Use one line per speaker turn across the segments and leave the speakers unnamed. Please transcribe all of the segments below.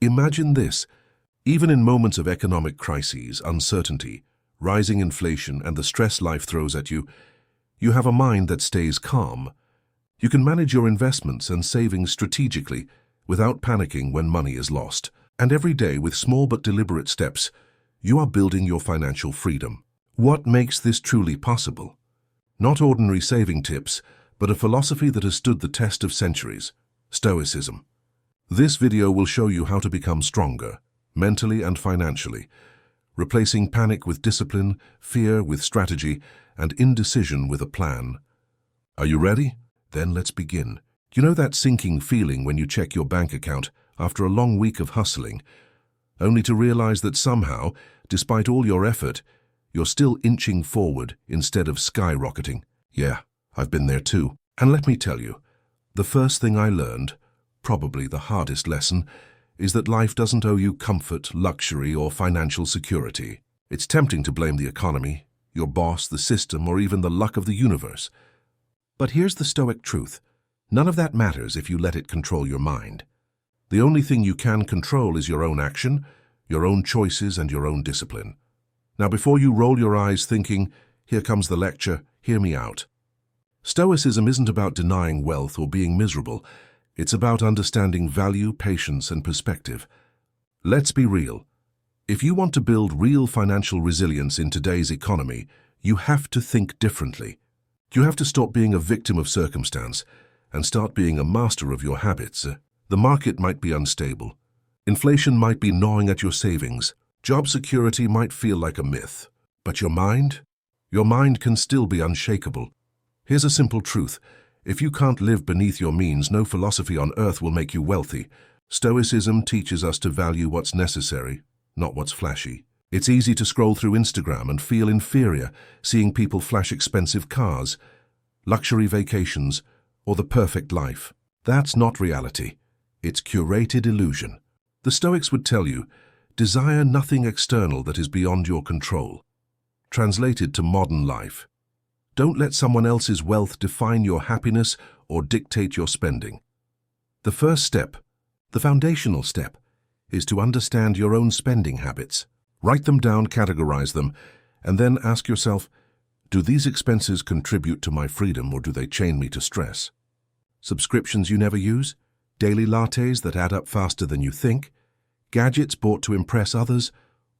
Imagine this. Even in moments of economic crises, uncertainty, rising inflation, and the stress life throws at you, you have a mind that stays calm. You can manage your investments and savings strategically without panicking when money is lost. And every day, with small but deliberate steps, you are building your financial freedom. What makes this truly possible? Not ordinary saving tips, but a philosophy that has stood the test of centuries: Stoicism. This video will show you how to become stronger, mentally and financially, replacing panic with discipline, fear with strategy, and indecision with a plan. Are you ready? Then let's begin. You know that sinking feeling when you check your bank account after a long week of hustling, only to realize that somehow, despite all your effort, you're still inching forward instead of skyrocketing? Yeah, I've been there too. And let me tell you, the first thing I learned, probably the hardest lesson, is that life doesn't owe you comfort, luxury, or financial security. It's tempting to blame the economy, your boss, the system, or even the luck of the universe. But here's the Stoic truth. None of that matters if you let it control your mind. The only thing you can control is your own action, your own choices, and your own discipline. Now, before you roll your eyes thinking, "Here comes the lecture," hear me out. Stoicism isn't about denying wealth or being miserable. It's about understanding value, patience, and perspective. Let's be real. If you want to build real financial resilience in today's economy, you have to think differently. You have to stop being a victim of circumstance and start being a master of your habits. The market might be unstable. Inflation might be gnawing at your savings. Job security might feel like a myth. But your mind? Your mind can still be unshakable. Here's a simple truth. If you can't live beneath your means, no philosophy on earth will make you wealthy. Stoicism teaches us to value what's necessary, not what's flashy. It's easy to scroll through Instagram and feel inferior, seeing people flash expensive cars, luxury vacations, or the perfect life. That's not reality. It's curated illusion. The Stoics would tell you, desire nothing external that is beyond your control. Translated to modern life, don't let someone else's wealth define your happiness or dictate your spending. The first step, the foundational step, is to understand your own spending habits. Write them down, categorize them, and then ask yourself, do these expenses contribute to my freedom or do they chain me to stress? Subscriptions you never use? Daily lattes that add up faster than you think? Gadgets bought to impress others?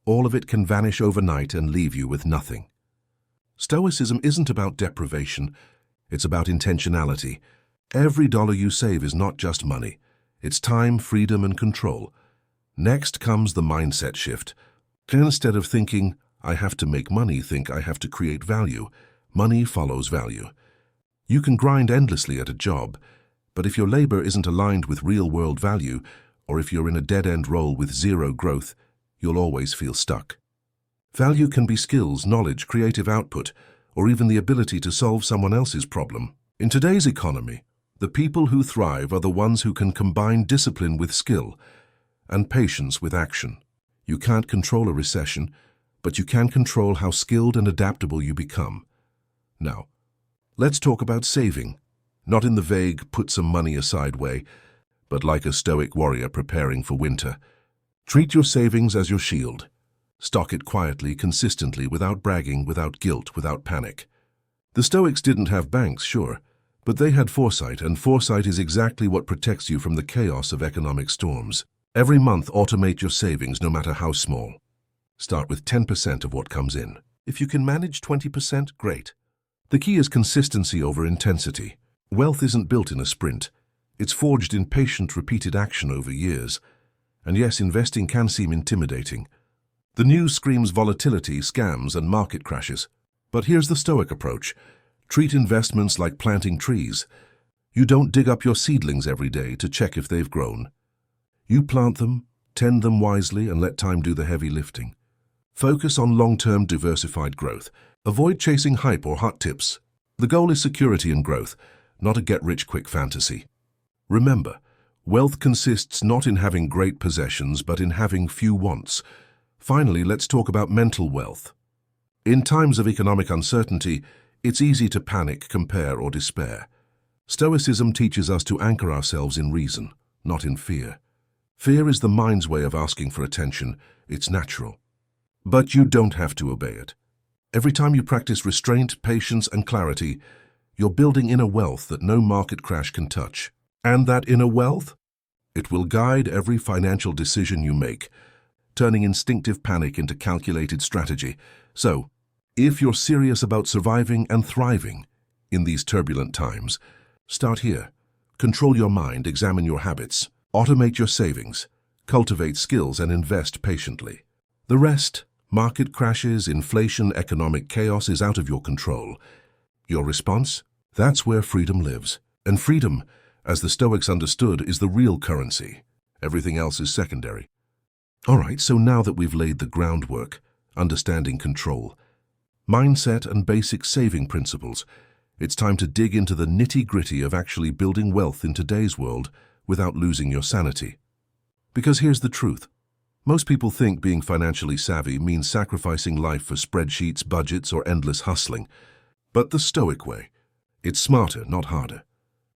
All of it can vanish overnight and leave you with nothing. Stoicism isn't about deprivation, it's about intentionality. Every dollar you save is not just money, it's time, freedom, and control. Next comes the mindset shift. Instead of thinking, I have to make money, think I have to create value. Money follows value. You can grind endlessly at a job, but if your labor isn't aligned with real-world value, or if you're in a dead-end role with zero growth, you'll always feel stuck. Value can be skills, knowledge, creative output, or even the ability to solve someone else's problem. In today's economy, the people who thrive are the ones who can combine discipline with skill and patience with action. You can't control a recession, but you can control how skilled and adaptable you become. Now, let's talk about saving, not in the vague, put some money aside way, but like a stoic warrior preparing for winter. Treat your savings as your shield. Stock it quietly, consistently, without bragging, without guilt, without panic. The Stoics didn't have banks, sure, but they had foresight, and foresight is exactly what protects you from the chaos of economic storms. Every month, automate your savings, no matter how small. Start with 10% of what comes in. If you can manage 20%, great. The key is consistency over intensity. Wealth isn't built in a sprint. It's forged in patient, repeated action over years. And yes, investing can seem intimidating. The news screams volatility, scams, and market crashes. But here's the Stoic approach. Treat investments like planting trees. You don't dig up your seedlings every day to check if they've grown. You plant them, tend them wisely, and let time do the heavy lifting. Focus on long-term diversified growth. Avoid chasing hype or hot tips. The goal is security and growth, not a get-rich-quick fantasy. Remember, wealth consists not in having great possessions, but in having few wants. Finally, let's talk about mental wealth. In times of economic uncertainty, it's easy to panic, compare, or despair. Stoicism teaches us to anchor ourselves in reason, not in fear. Fear is the mind's way of asking for attention. It's natural. But you don't have to obey it. Every time you practice restraint, patience, and clarity, you're building inner wealth that no market crash can touch. And that inner wealth? It will guide every financial decision you make, turning instinctive panic into calculated strategy. So, if you're serious about surviving and thriving in these turbulent times, start here. Control your mind, examine your habits, automate your savings, cultivate skills, and invest patiently. The rest, market crashes, inflation, economic chaos, is out of your control. Your response? That's where freedom lives. And freedom, as the Stoics understood, is the real currency. Everything else is secondary. All right, so now that we've laid the groundwork, understanding control, mindset, and basic saving principles, it's time to dig into the nitty-gritty of actually building wealth in today's world without losing your sanity. Because here's the truth. Most people think being financially savvy means sacrificing life for spreadsheets, budgets, or endless hustling. But the Stoic way, it's smarter, not harder.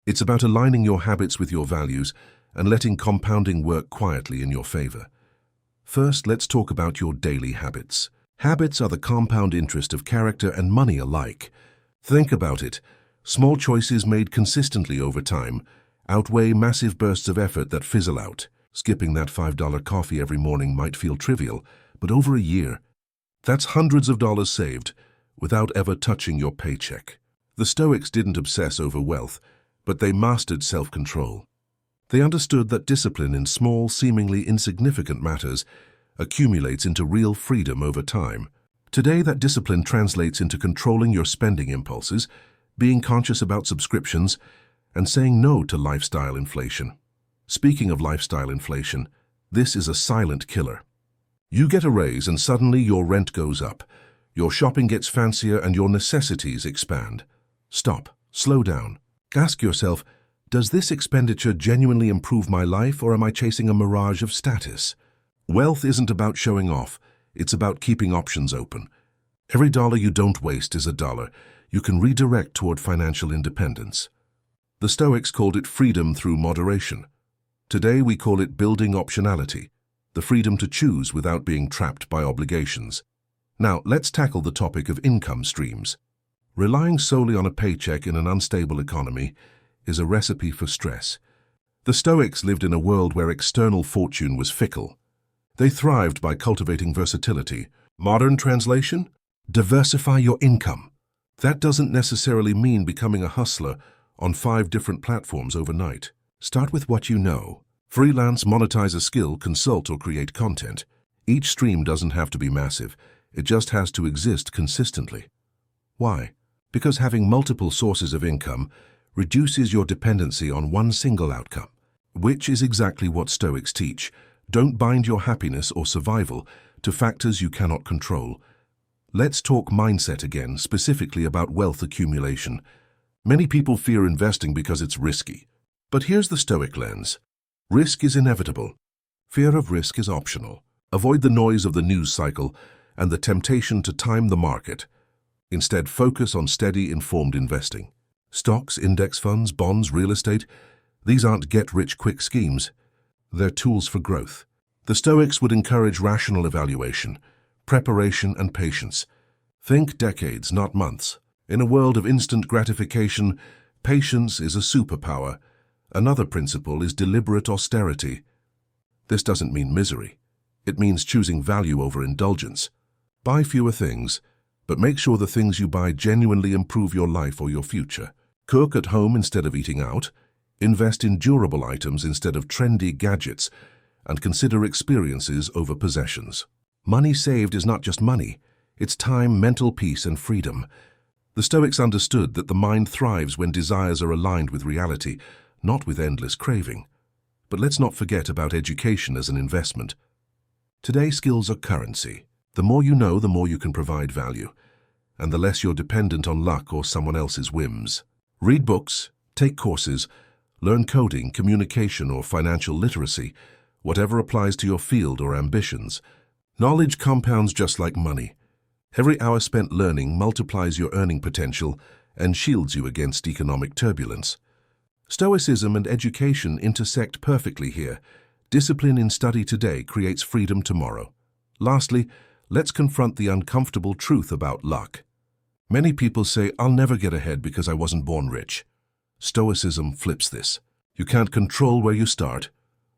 It's about aligning your habits with your values and letting compounding work quietly in your favor. First, let's talk about your daily habits. Habits are the compound interest of character and money alike. Think about it. Small choices made consistently over time outweigh massive bursts of effort that fizzle out. Skipping that $5 coffee every morning might feel trivial, but over a year, that's hundreds of dollars saved without ever touching your paycheck. The Stoics didn't obsess over wealth, but they mastered self-control. They understood that discipline in small, seemingly insignificant matters accumulates into real freedom over time. Today, that discipline translates into controlling your spending impulses, being conscious about subscriptions, and saying no to lifestyle inflation. Speaking of lifestyle inflation, this is a silent killer. You get a raise and suddenly your rent goes up, your shopping gets fancier, and your necessities expand. Stop. Slow down. Ask yourself, does this expenditure genuinely improve my life, or am I chasing a mirage of status? Wealth isn't about showing off. It's about keeping options open. Every dollar you don't waste is a dollar you can redirect toward financial independence. The Stoics called it freedom through moderation. Today we call it building optionality, the freedom to choose without being trapped by obligations. Now, let's tackle the topic of income streams. Relying solely on a paycheck in an unstable economy is a recipe for stress. The Stoics lived in a world where external fortune was fickle. They thrived by cultivating versatility. Modern translation? Diversify your income. That doesn't necessarily mean becoming a hustler on 5 different platforms overnight. Start with what you know. Freelance, monetize a skill, consult, or create content. Each stream doesn't have to be massive. It just has to exist consistently. Why? Because having multiple sources of income reduces your dependency on one single outcome, which is exactly what Stoics teach. Don't bind your happiness or survival to factors you cannot control. Let's talk mindset again, specifically about wealth accumulation. Many people fear investing because it's risky. But here's the Stoic lens. Risk is inevitable. Fear of risk is optional. Avoid the noise of the news cycle and the temptation to time the market. Instead, focus on steady, informed investing. Stocks, index funds, bonds, real estate, these aren't get-rich-quick schemes. They're tools for growth. The Stoics would encourage rational evaluation, preparation, and patience. Think decades, not months. In a world of instant gratification, patience is a superpower. Another principle is deliberate austerity. This doesn't mean misery. It means choosing value over indulgence. Buy fewer things, but make sure the things you buy genuinely improve your life or your future. Cook at home instead of eating out. Invest in durable items instead of trendy gadgets, and consider experiences over possessions. Money saved is not just money. It's time, mental peace, and freedom. The Stoics understood that the mind thrives when desires are aligned with reality, not with endless craving. But let's not forget about education as an investment. Today, skills are currency. The more you know, the more you can provide value, and the less you're dependent on luck or someone else's whims. Read books, take courses, learn coding, communication, or financial literacy, whatever applies to your field or ambitions. Knowledge compounds just like money. Every hour spent learning multiplies your earning potential and shields you against economic turbulence. Stoicism and education intersect perfectly here, Discipline in study today creates freedom tomorrow. Lastly, let's confront the uncomfortable truth about luck. Many people say, "I'll never get ahead because I wasn't born rich." Stoicism flips this. You can't control where you start,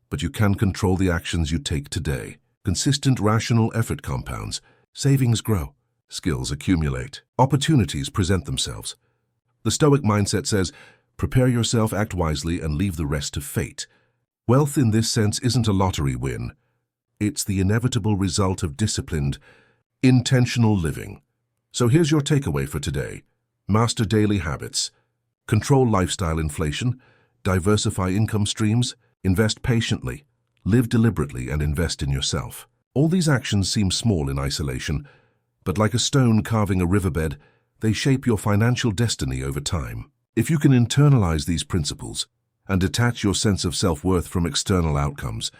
but you can control the actions you take today. Consistent rational effort compounds. Savings grow. Skills accumulate. Opportunities present themselves. The Stoic mindset says, prepare yourself, act wisely, and leave the rest to fate. Wealth in this sense isn't a lottery win. It's the inevitable result of disciplined, intentional living. So here's your takeaway for today. Master daily habits. Control lifestyle inflation. Diversify income streams. Invest patiently. Live deliberately and invest in yourself. All these actions seem small in isolation, but like a stone carving a riverbed, they shape your financial destiny over time. If you can internalize these principles and detach your sense of self-worth from external outcomes,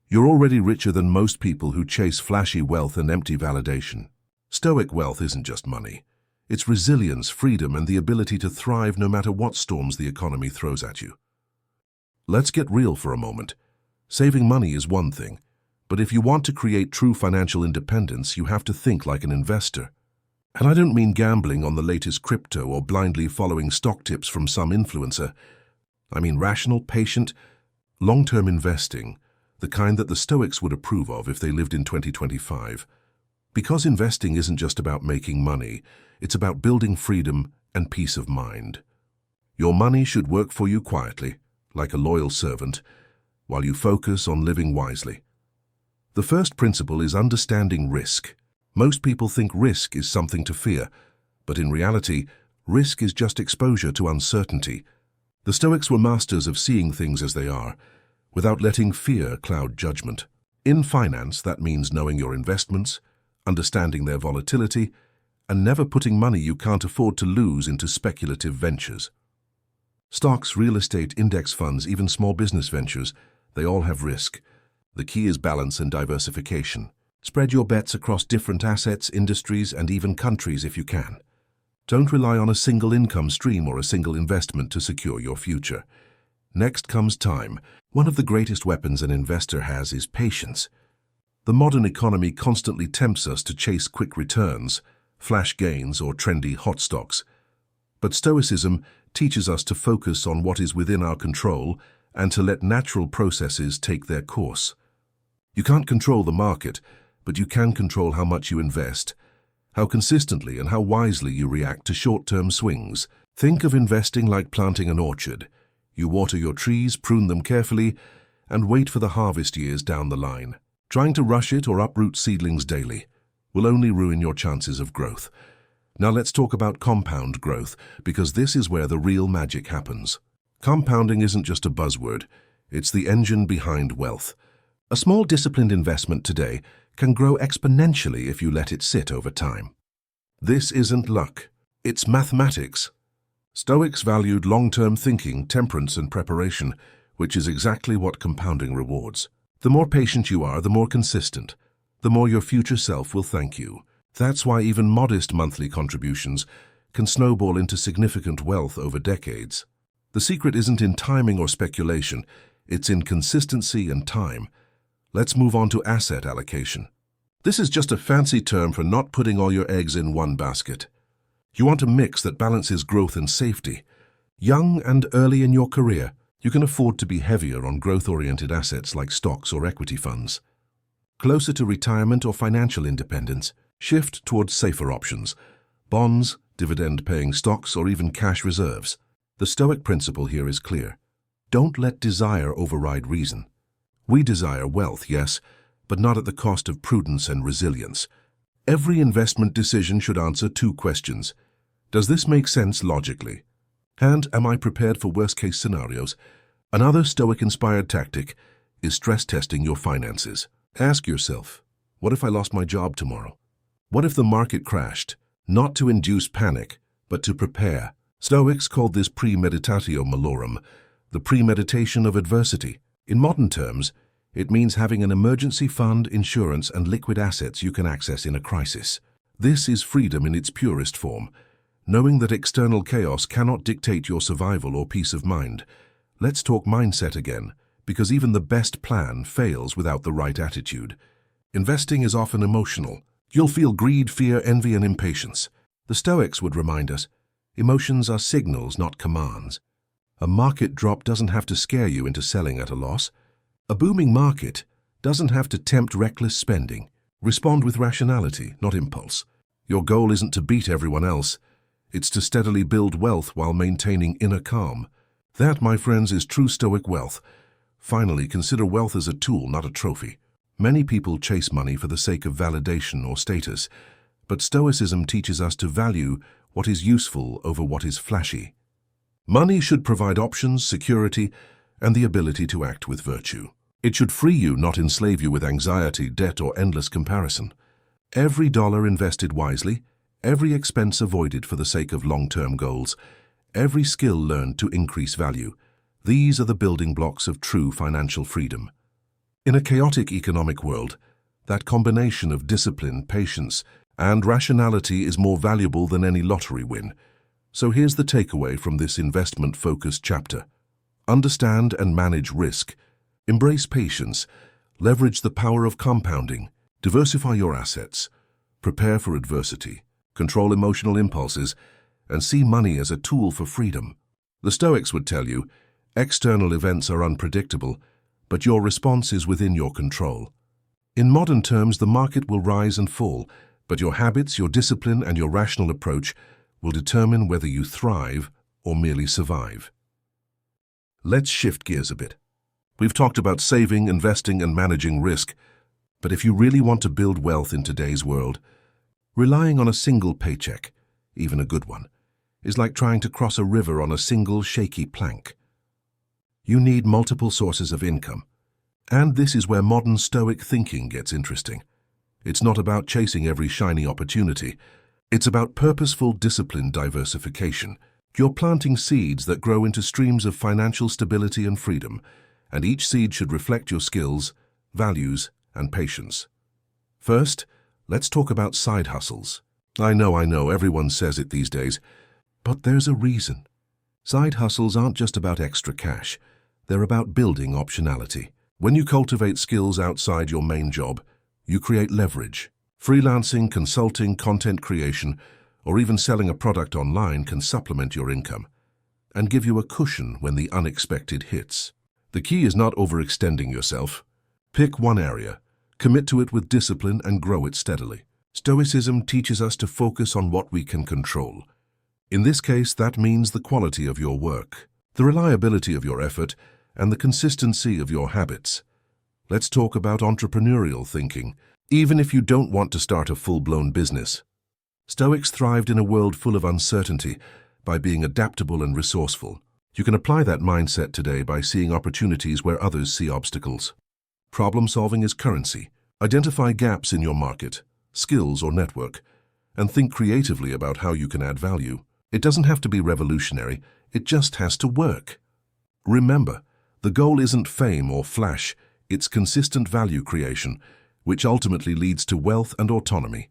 you're already richer than most people who chase flashy wealth and empty validation. Stoic wealth isn't just money. It's resilience, freedom, and the ability to thrive no matter what storms the economy throws at you. Let's get real for a moment. Saving money is one thing, but if you want to create true financial independence, you have to think like an investor. And I don't mean gambling on the latest crypto or blindly following stock tips from some influencer. I mean rational, patient, long-term investing, the kind that the Stoics would approve of if they lived in 2025. Because investing isn't just about making money, it's about building freedom and peace of mind. Your money should work for you quietly, like a loyal servant, while you focus on living wisely. The first principle is understanding risk. Most people think risk is something to fear, but in reality, risk is just exposure to uncertainty. The Stoics were masters of seeing things as they are, without letting fear cloud judgment. In finance, that means knowing your investments, understanding their volatility, and never putting money you can't afford to lose into speculative ventures. Stocks, real estate, index funds, even small business ventures, they all have risk. The key is balance and diversification. Spread your bets across different assets, industries, and even countries if you can. Don't rely on a single income stream or a single investment to secure your future. Next comes time. One of the greatest weapons an investor has is patience. The modern economy constantly tempts us to chase quick returns, flash gains, or trendy hot stocks. But Stoicism teaches us to focus on what is within our control and to let natural processes take their course. You can't control the market, but you can control how much you invest, how consistently and how wisely you react to short-term swings. Think of investing like planting an orchard. You water your trees, prune them carefully, and wait for the harvest years down the line. Trying to rush it or uproot seedlings daily will only ruin your chances of growth. Now let's talk about compound growth, because this is where the real magic happens. Compounding isn't just a buzzword, it's the engine behind wealth. A small disciplined investment today can grow exponentially if you let it sit over time. This isn't luck, it's mathematics. Stoics valued long-term thinking, temperance, and preparation, which is exactly what compounding rewards. The more patient you are, the more consistent, the more your future self will thank you. That's why even modest monthly contributions can snowball into significant wealth over decades. The secret isn't in timing or speculation, it's in consistency and time. Let's move on to asset allocation. This is just a fancy term for not putting all your eggs in one basket. You want a mix that balances growth and safety. Young and early in your career, you can afford to be heavier on growth-oriented assets like stocks or equity funds. Closer to retirement or financial independence, shift towards safer options, bonds, dividend-paying stocks, or even cash reserves. The Stoic principle here is clear. Don't let desire override reason. We desire wealth, yes, but not at the cost of prudence and resilience. Every investment decision should answer two questions. Does this make sense logically? And am I prepared for worst-case scenarios? Another Stoic-inspired tactic is stress testing your finances. Ask yourself, what if I lost my job tomorrow? What if the market crashed? Not to induce panic, but to prepare. Stoics called this premeditatio malorum, the premeditation of adversity. In modern terms, it means having an emergency fund, insurance, and liquid assets you can access in a crisis. This is freedom in its purest form, knowing that external chaos cannot dictate your survival or peace of mind. Let's talk mindset again, because even the best plan fails without the right attitude. Investing is often emotional. You'll feel greed, fear, envy, and impatience. The Stoics would remind us, emotions are signals, not commands. A market drop doesn't have to scare you into selling at a loss. A booming market doesn't have to tempt reckless spending. Respond with rationality, not impulse. Your goal isn't to beat everyone else. It's to steadily build wealth while maintaining inner calm. That, my friends, is true Stoic wealth. Finally, consider wealth as a tool, not a trophy. Many people chase money for the sake of validation or status, but Stoicism teaches us to value what is useful over what is flashy. Money should provide options, security, and the ability to act with virtue. It should free you, not enslave you with anxiety, debt, or endless comparison. Every dollar invested wisely, every expense avoided for the sake of long-term goals, every skill learned to increase value. These are the building blocks of true financial freedom. In a chaotic economic world, that combination of discipline, patience, and rationality is more valuable than any lottery win. So here's the takeaway from this investment-focused chapter. Understand and manage risk. Embrace patience. Leverage the power of compounding. Diversify your assets. Prepare for adversity. Control emotional impulses. And see money as a tool for freedom. The Stoics would tell you, external events are unpredictable, but your response is within your control. In modern terms, the market will rise and fall, but your habits, your discipline, and your rational approach will determine whether you thrive or merely survive. Let's shift gears a bit. We've talked about saving, investing, and managing risk, but if you really want to build wealth in today's world, relying on a single paycheck, even a good one, is like trying to cross a river on a single shaky plank. You need multiple sources of income, and this is where modern Stoic thinking gets interesting. It's not about chasing every shiny opportunity. It's about purposeful, disciplined diversification. You're planting seeds that grow into streams of financial stability and freedom, and each seed should reflect your skills, values, and patience. First, let's talk about side hustles. I know, everyone says it these days, but there's a reason. Side hustles aren't just about extra cash. They're about building optionality. When you cultivate skills outside your main job, you create leverage. Freelancing, consulting, content creation, or even selling a product online can supplement your income and give you a cushion when the unexpected hits. The key is not overextending yourself. Pick one area, commit to it with discipline, and grow it steadily. Stoicism teaches us to focus on what we can control. In this case, that means the quality of your work, the reliability of your effort, and the consistency of your habits. Let's talk about entrepreneurial thinking. Even if you don't want to start a full-blown business, Stoics thrived in a world full of uncertainty by being adaptable and resourceful. You can apply that mindset today by seeing opportunities where others see obstacles. Problem-solving is currency. Identify gaps in your market, skills, or network, and think creatively about how you can add value. It doesn't have to be revolutionary, it just has to work. Remember, the goal isn't fame or flash, it's consistent value creation, which ultimately leads to wealth and autonomy.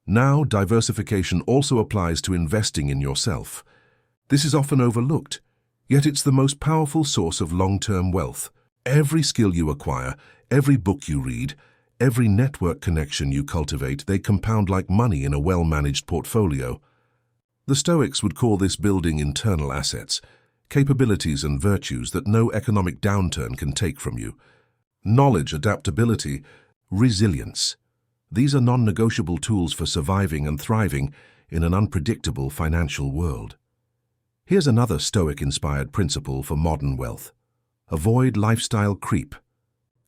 Now, diversification also applies to investing in yourself. This is often overlooked, yet it's the most powerful source of long-term wealth. Every skill you acquire, every book you read, every network connection you cultivate, they compound like money in a well-managed portfolio. The Stoics would call this building internal assets, capabilities and virtues that no economic downturn can take from you. Knowledge, adaptability, resilience. These are non-negotiable tools for surviving and thriving in an unpredictable financial world. Here's another Stoic-inspired principle for modern wealth. Avoid lifestyle creep.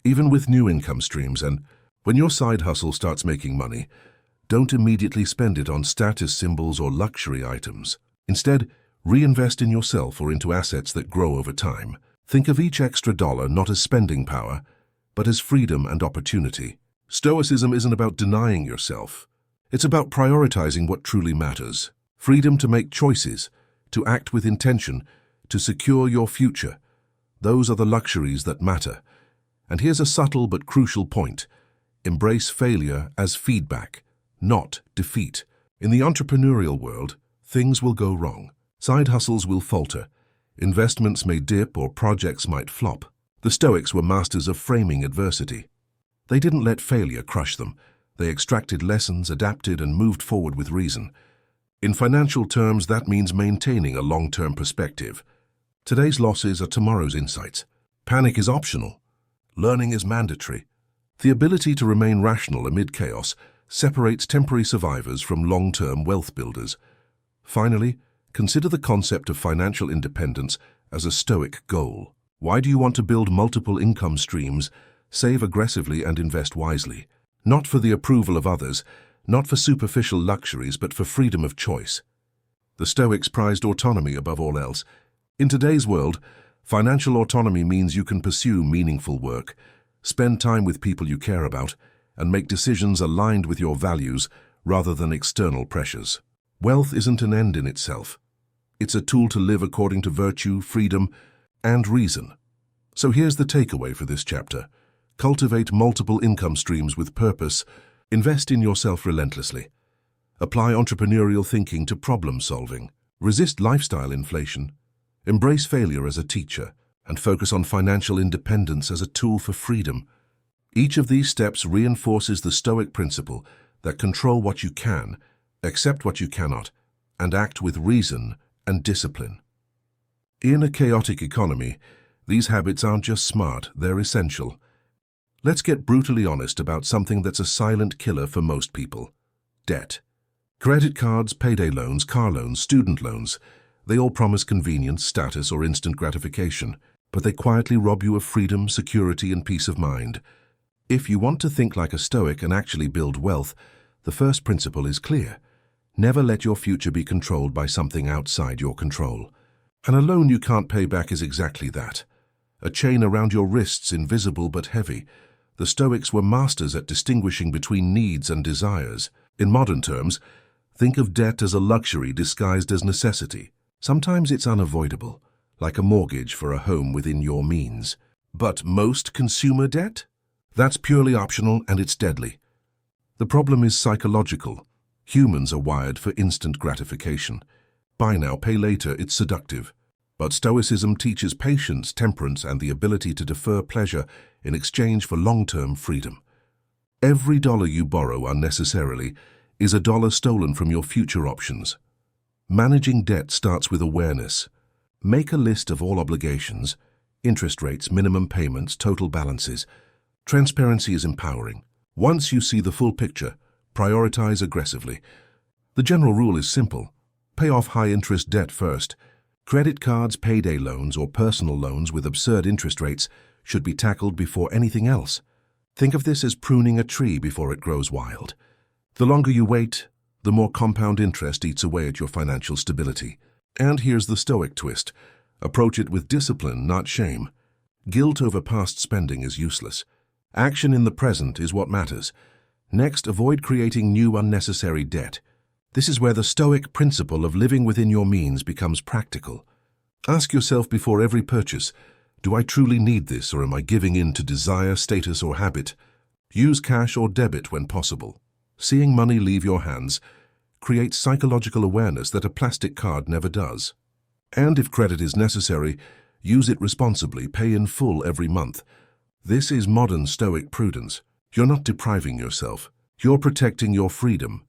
Even with new income streams, and when your side hustle starts making money, don't immediately spend it on status symbols or luxury items. Instead, reinvest in yourself or into assets that grow over time. Think of each extra dollar not as spending power, but as freedom and opportunity. Stoicism isn't about denying yourself. It's about prioritizing what truly matters. Freedom to make choices, to act with intention, to secure your future. Those are the luxuries that matter. And here's a subtle but crucial point. Embrace failure as feedback, not defeat. In the entrepreneurial world, things will go wrong. Side hustles will falter. Investments may dip or projects might flop. The Stoics were masters of framing adversity. They didn't let failure crush them. They extracted lessons, adapted, and moved forward with reason. In financial terms, that means maintaining a long-term perspective. Today's losses are tomorrow's insights. Panic is optional. Learning is mandatory. The ability to remain rational amid chaos separates temporary survivors from long-term wealth builders. Finally, consider the concept of financial independence as a Stoic goal. Why do you want to build multiple income streams, save aggressively, and invest wisely? Not for the approval of others, not for superficial luxuries, but for freedom of choice. The Stoics prized autonomy above all else. In today's world, financial autonomy means you can pursue meaningful work, spend time with people you care about, and make decisions aligned with your values rather than external pressures. Wealth isn't an end in itself. It's a tool to live according to virtue, freedom, and reason. So here's the takeaway for this chapter. Cultivate multiple income streams with purpose. Invest in yourself relentlessly. Apply entrepreneurial thinking to problem solving. Resist lifestyle inflation. Embrace failure as a teacher, and focus on financial independence as a tool for freedom. Each of these steps reinforces the Stoic principle that control what you can, accept what you cannot, and act with reason and discipline. In a chaotic economy, these habits aren't just smart, they're essential. Let's get brutally honest about something that's a silent killer for most people: debt. Credit cards, payday loans, car loans, student loans, they all promise convenience, status, or instant gratification, but they quietly rob you of freedom, security, and peace of mind. If you want to think like a Stoic and actually build wealth, the first principle is clear. Never let your future be controlled by something outside your control. And a loan you can't pay back is exactly that. A chain around your wrists, invisible but heavy. The Stoics were masters at distinguishing between needs and desires. In modern terms, think of debt as a luxury disguised as necessity. Sometimes it's unavoidable, like a mortgage for a home within your means. But most consumer debt? That's purely optional, and it's deadly. The problem is psychological. Humans are wired for instant gratification. Buy now, pay later, it's seductive. But Stoicism teaches patience, temperance, and the ability to defer pleasure in exchange for long-term freedom. Every dollar you borrow unnecessarily is a dollar stolen from your future options. Managing debt starts with awareness. Make a list of all obligations, interest rates, minimum payments, total balances. Transparency is empowering. Once you see the full picture, prioritize aggressively. The general rule is simple. Pay off high-interest debt first. Credit cards, payday loans, or personal loans with absurd interest rates should be tackled before anything else. Think of this as pruning a tree before it grows wild. The longer you wait, the more compound interest eats away at your financial stability. And here's the Stoic twist. Approach it with discipline, not shame. Guilt over past spending is useless. Action in the present is what matters. Next, avoid creating new unnecessary debt. This is where the Stoic principle of living within your means becomes practical. Ask yourself before every purchase, do I truly need this, or am I giving in to desire, status, or habit? Use cash or debit when possible. Seeing money leave your hands creates psychological awareness that a plastic card never does. And if credit is necessary, use it responsibly, pay in full every month. This is modern Stoic prudence. You're not depriving yourself. You're protecting your freedom.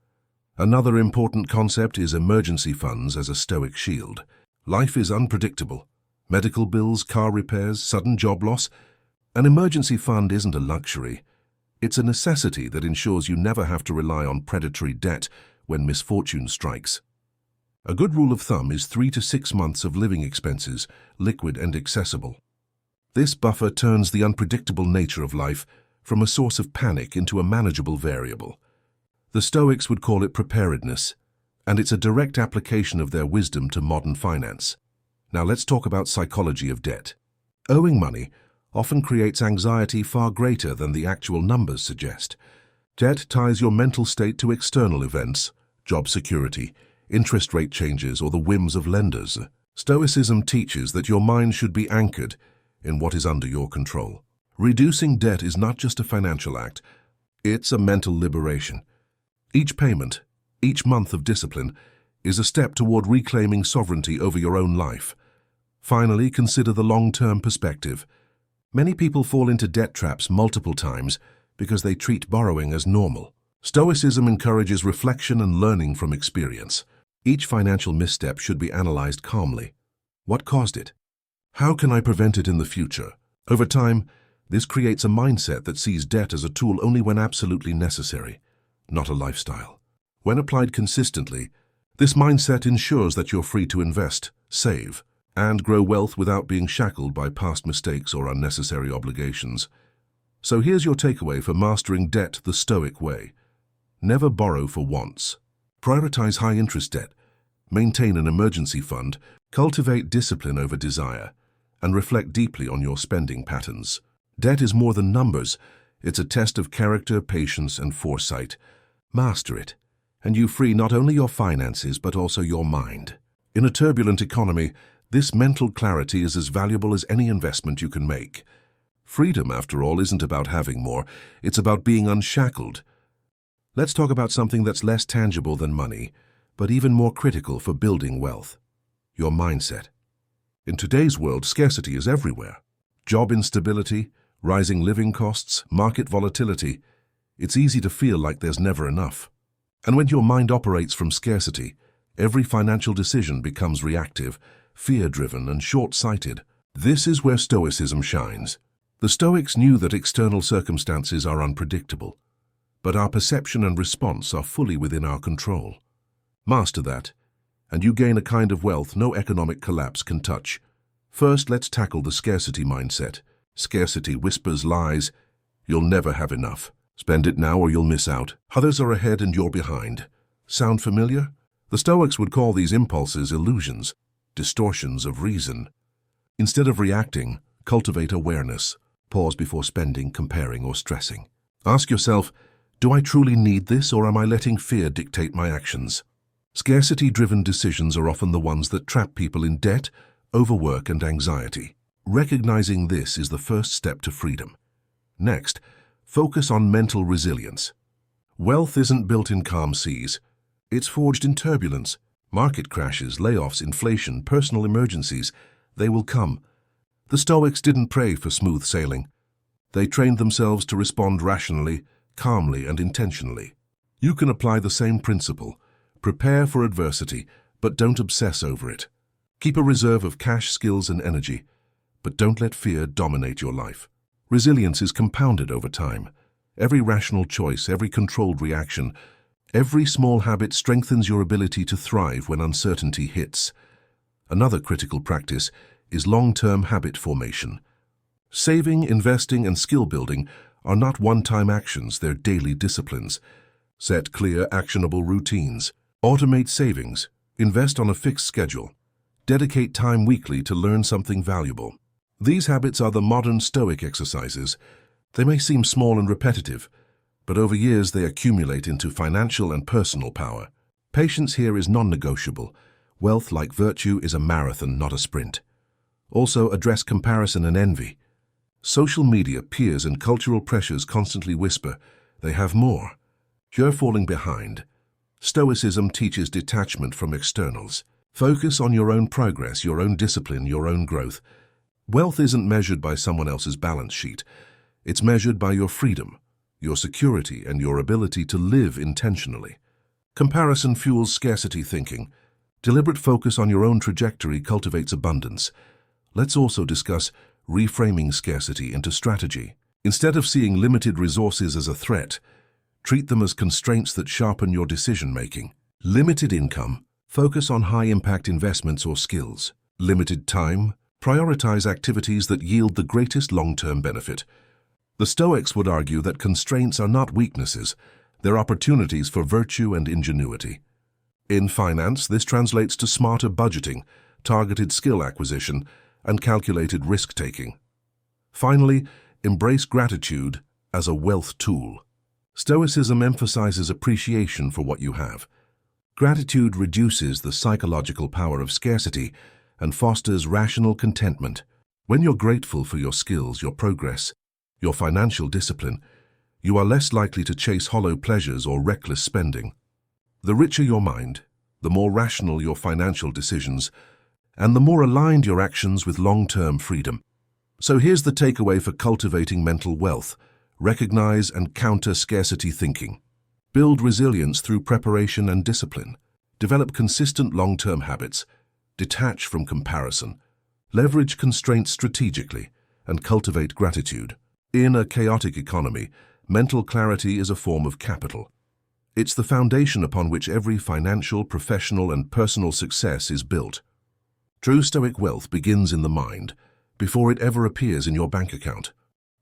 Another important concept is emergency funds as a Stoic shield. Life is unpredictable. Medical bills, car repairs, sudden job loss. An emergency fund isn't a luxury. It's a necessity that ensures you never have to rely on predatory debt when misfortune strikes. A good rule of thumb is 3 to 6 months of living expenses, liquid and accessible. This buffer turns the unpredictable nature of life from a source of panic into a manageable variable. The Stoics would call it preparedness, and it's a direct application of their wisdom to modern finance. Now let's talk about psychology of debt. Owing money often creates anxiety far greater than the actual numbers suggest. Debt ties your mental state to external events, job security, interest rate changes, or the whims of lenders. Stoicism teaches that your mind should be anchored in what is under your control. Reducing debt is not just a financial act, it's a mental liberation. Each payment, each month of discipline, is a step toward reclaiming sovereignty over your own life. Finally, consider the long-term perspective. Many people fall into debt traps multiple times because they treat borrowing as normal. Stoicism encourages reflection and learning from experience. Each financial misstep should be analyzed calmly. What caused it? How can I prevent it in the future? Over time, this creates a mindset that sees debt as a tool only when absolutely necessary, not a lifestyle. When applied consistently, this mindset ensures that you're free to invest, save, and grow wealth without being shackled by past mistakes or unnecessary obligations. So here's your takeaway for mastering debt the Stoic way. Never borrow for wants. Prioritize high-interest debt. Maintain an emergency fund. Cultivate discipline over desire. And reflect deeply on your spending patterns. Debt is more than numbers. It's a test of character, patience, and foresight. Master it, and you free not only your finances but also your mind. In a turbulent economy, this mental clarity is as valuable as any investment you can make. Freedom, after all, isn't about having more. It's about being unshackled. Let's talk about something that's less tangible than money, but even more critical for building wealth. Your mindset. In today's world, scarcity is everywhere. Job instability, rising living costs, market volatility. It's easy to feel like there's never enough. And when your mind operates from scarcity, every financial decision becomes reactive, fear-driven, and short-sighted. This is where Stoicism shines. The Stoics knew that external circumstances are unpredictable, but our perception and response are fully within our control. Master that, and you gain a kind of wealth no economic collapse can touch. First, let's tackle the scarcity mindset. Scarcity whispers lies. You'll never have enough. Spend it now or you'll miss out. Others are ahead and you're behind. Sound familiar? The Stoics would call these impulses illusions, distortions of reason. Instead of reacting, cultivate awareness. Pause before spending, comparing, or stressing. Ask yourself, do I truly need this or am I letting fear dictate my actions? Scarcity-driven decisions are often the ones that trap people in debt, overwork, and anxiety. Recognizing this is the first step to freedom. Next, focus on mental resilience. Wealth isn't built in calm seas. It's forged in turbulence. Market crashes, layoffs, inflation, personal emergencies, they will come. The Stoics didn't pray for smooth sailing. They trained themselves to respond rationally, calmly, and intentionally. You can apply the same principle. Prepare for adversity, but don't obsess over it. Keep a reserve of cash, skills, and energy, but don't let fear dominate your life. Resilience is compounded over time. Every rational choice, every controlled reaction, every small habit strengthens your ability to thrive when uncertainty hits. Another critical practice is long-term habit formation. Saving, investing, and skill building are not one-time actions, they're daily disciplines. Set clear, actionable routines. Automate savings. Invest on a fixed schedule. Dedicate time weekly to learn something valuable. These habits are the modern Stoic exercises. They may seem small and repetitive, but over years they accumulate into financial and personal power. Patience here is non-negotiable. Wealth, like virtue, is a marathon, not a sprint. Also, address comparison and envy. Social media, peers, and cultural pressures constantly whisper, they have more. You're falling behind. Stoicism teaches detachment from externals. Focus on your own progress, your own discipline, your own growth. Wealth isn't measured by someone else's balance sheet. It's measured by your freedom, your security, and your ability to live intentionally. Comparison fuels scarcity thinking. Deliberate focus on your own trajectory cultivates abundance. Let's also discuss reframing scarcity into strategy. Instead of seeing limited resources as a threat, treat them as constraints that sharpen your decision-making. Limited income. Focus on high-impact investments or skills. Limited time. Prioritize activities that yield the greatest long-term benefit. The Stoics would argue that constraints are not weaknesses, they're opportunities for virtue and ingenuity. In finance, this translates to smarter budgeting, targeted skill acquisition, and calculated risk-taking. Finally, embrace gratitude as a wealth tool. Stoicism emphasizes appreciation for what you have. Gratitude reduces the psychological power of scarcity and fosters rational contentment. When you're grateful for your skills, your progress, your financial discipline, you are less likely to chase hollow pleasures or reckless spending. The richer your mind, the more rational your financial decisions, and the more aligned your actions with long-term freedom. So here's the takeaway for cultivating mental wealth. Recognize and counter scarcity thinking. Build resilience through preparation and discipline. Develop consistent long-term habits. Detach from comparison. Leverage constraints strategically, and cultivate gratitude. In a chaotic economy, mental clarity is a form of capital. It's the foundation upon which every financial, professional, and personal success is built. True Stoic wealth begins in the mind, before it ever appears in your bank account.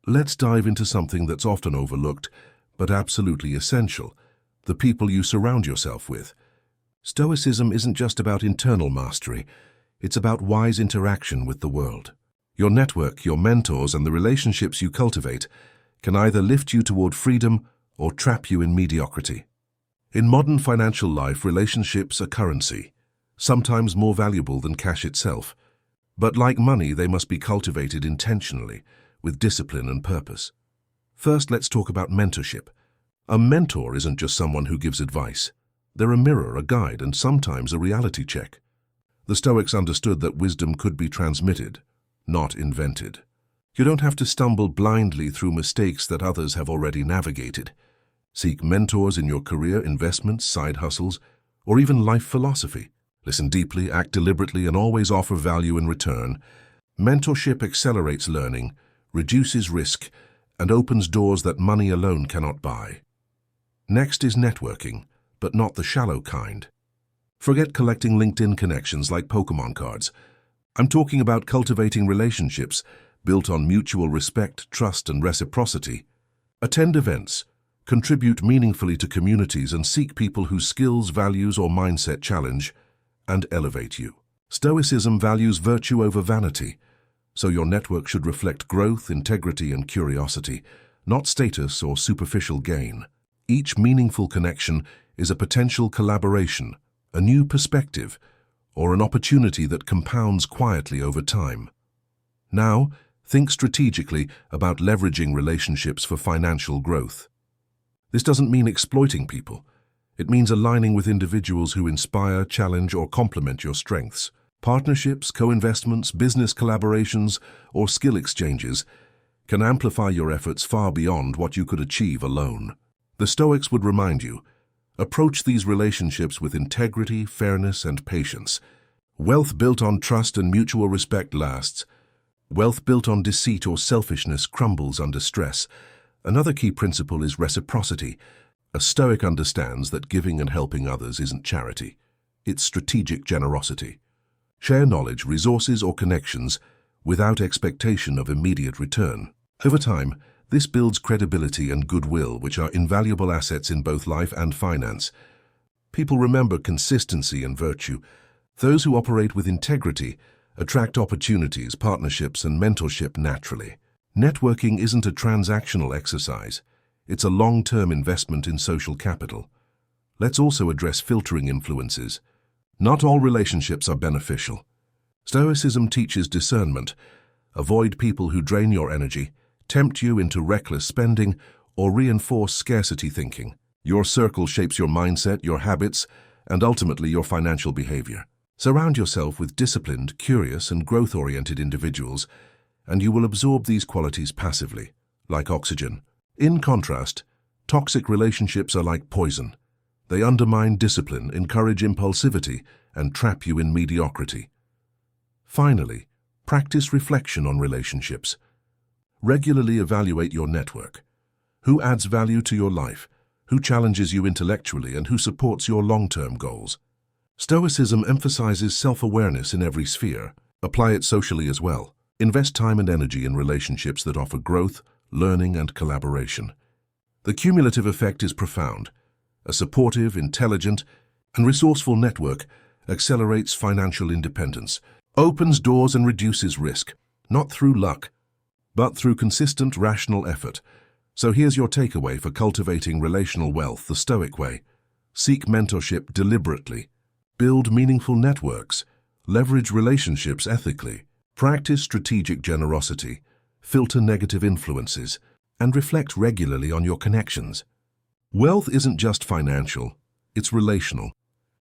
Let's dive into something that's often overlooked, but absolutely essential: the people you surround yourself with. Stoicism isn't just about internal mastery, it's about wise interaction with the world. Your network, your mentors, and the relationships you cultivate can either lift you toward freedom or trap you in mediocrity. In modern financial life, relationships are currency, sometimes more valuable than cash itself. But like money, they must be cultivated intentionally, with discipline and purpose. First, let's talk about mentorship. A mentor isn't just someone who gives advice. They're a mirror, a guide, and sometimes a reality check. The Stoics understood that wisdom could be transmitted, not invented. You don't have to stumble blindly through mistakes that others have already navigated. Seek mentors in your career, investments, side hustles, or even life philosophy. Listen deeply, act deliberately, and always offer value in return. Mentorship accelerates learning, reduces risk, and opens doors that money alone cannot buy. Next is networking, but not the shallow kind. Forget collecting LinkedIn connections like Pokemon cards. I'm talking about cultivating relationships built on mutual respect, trust, and reciprocity. Attend events, contribute meaningfully to communities, and seek people whose skills, values, or mindset challenge and elevate you. Stoicism values virtue over vanity, so your network should reflect growth, integrity, and curiosity, not status or superficial gain. Each meaningful connection is a potential collaboration, a new perspective, or an opportunity that compounds quietly over time. Now, think strategically about leveraging relationships for financial growth. This doesn't mean exploiting people. It means aligning with individuals who inspire, challenge, or complement your strengths. Partnerships, co-investments, business collaborations, or skill exchanges can amplify your efforts far beyond what you could achieve alone. The Stoics would remind you, approach these relationships with integrity, fairness, and patience. Wealth built on trust and mutual respect lasts. Wealth built on deceit or selfishness crumbles under stress. Another key principle is reciprocity. A Stoic understands that giving and helping others isn't charity. It's strategic generosity. Share knowledge, resources, or connections without expectation of immediate return. Over time, this builds credibility and goodwill, which are invaluable assets in both life and finance. People remember consistency and virtue. Those who operate with integrity attract opportunities, partnerships, and mentorship naturally. Networking isn't a transactional exercise. It's a long-term investment in social capital. Let's also address filtering influences. Not all relationships are beneficial. Stoicism teaches discernment. Avoid people who drain your energy, tempt you into reckless spending, or reinforce scarcity thinking. Your circle shapes your mindset, your habits, and ultimately your financial behavior. Surround yourself with disciplined, curious, and growth-oriented individuals, and you will absorb these qualities passively, like oxygen. In contrast, toxic relationships are like poison. They undermine discipline, encourage impulsivity, and trap you in mediocrity. Finally, practice reflection on relationships. Regularly evaluate your network. Who adds value to your life? Who challenges you intellectually, and who supports your long-term goals? Stoicism emphasizes self-awareness in every sphere. Apply it socially as well. Invest time and energy in relationships that offer growth, learning, and collaboration. The cumulative effect is profound. A supportive, intelligent, and resourceful network accelerates financial independence, opens doors, and reduces risk, not through luck, but through consistent, rational effort. So here's your takeaway for cultivating relational wealth the Stoic way. Seek mentorship deliberately. Build meaningful networks. Leverage relationships ethically. Practice strategic generosity. Filter negative influences, and reflect regularly on your connections. Wealth isn't just financial, it's relational.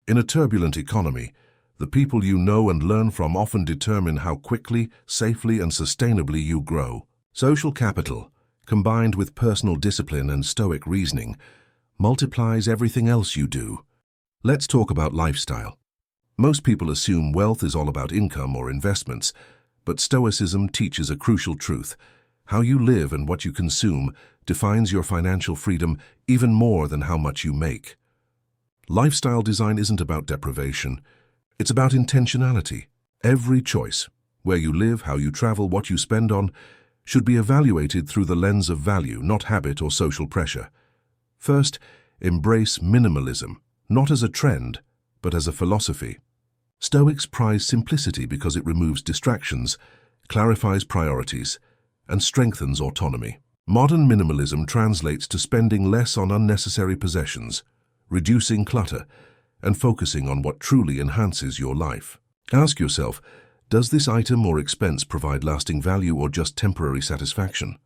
In a turbulent economy, The people you know and learn from often determine how quickly, safely, and sustainably you grow. Social capital, combined with personal discipline and Stoic reasoning, multiplies everything else you do. Let's talk about lifestyle. Most people assume wealth is all about income or investments, but Stoicism teaches a crucial truth. How you live and what you consume defines your financial freedom even more than how much you make. Lifestyle design isn't about deprivation. It's about intentionality. Every choice, where you live, how you travel, what you spend on, should be evaluated through the lens of value, not habit or social pressure. First, embrace minimalism, not as a trend, but as a philosophy. Stoics prize simplicity because it removes distractions, clarifies priorities, and strengthens autonomy. Modern minimalism translates to spending less on unnecessary possessions, reducing clutter, and focusing on what truly enhances your life. Ask yourself, does this item or expense provide lasting value or just temporary satisfaction?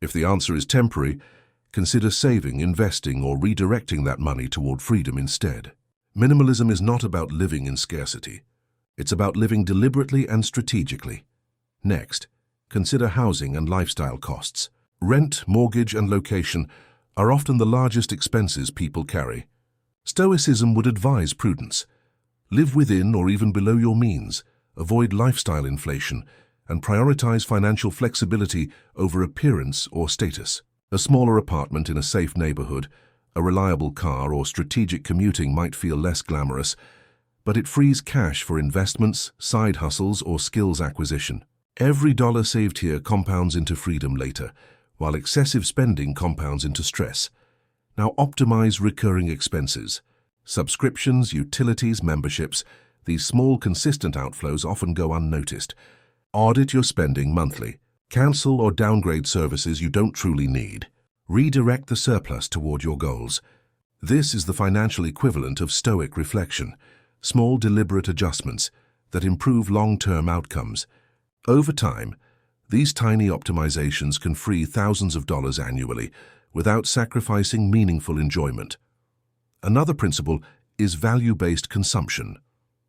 If the answer is temporary, consider saving, investing, or redirecting that money toward freedom instead. Minimalism is not about living in scarcity. It's about living deliberately and strategically. Next, consider housing and lifestyle costs. Rent, mortgage, and location are often the largest expenses people carry. Stoicism would advise prudence. Live within or even below your means, avoid lifestyle inflation, and prioritize financial flexibility over appearance or status. A smaller apartment in a safe neighborhood, a reliable car, or strategic commuting might feel less glamorous, but it frees cash for investments, side hustles, or skills acquisition. Every dollar saved here compounds into freedom later, while excessive spending compounds into stress. Now optimize recurring expenses. Subscriptions, utilities, memberships, these small, consistent outflows often go unnoticed. Audit your spending monthly. Cancel or downgrade services you don't truly need. Redirect the surplus toward your goals. This is the financial equivalent of Stoic reflection, small, deliberate adjustments that improve long-term outcomes. Over time, these tiny optimizations can free thousands of dollars annually without sacrificing meaningful enjoyment. Another principle is value-based consumption.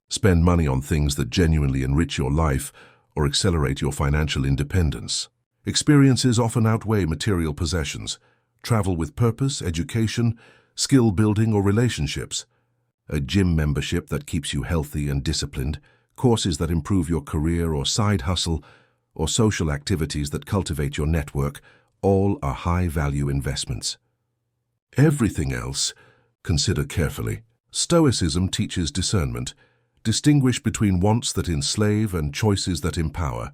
Spend money on things that genuinely enrich your life or accelerate your financial independence. Experiences often outweigh material possessions. Travel with purpose, education, skill building, or relationships. A gym membership that keeps you healthy and disciplined, courses that improve your career or side hustle, or social activities that cultivate your network, all are high-value investments. Everything else, consider carefully. Stoicism teaches discernment. Distinguish between wants that enslave and choices that empower.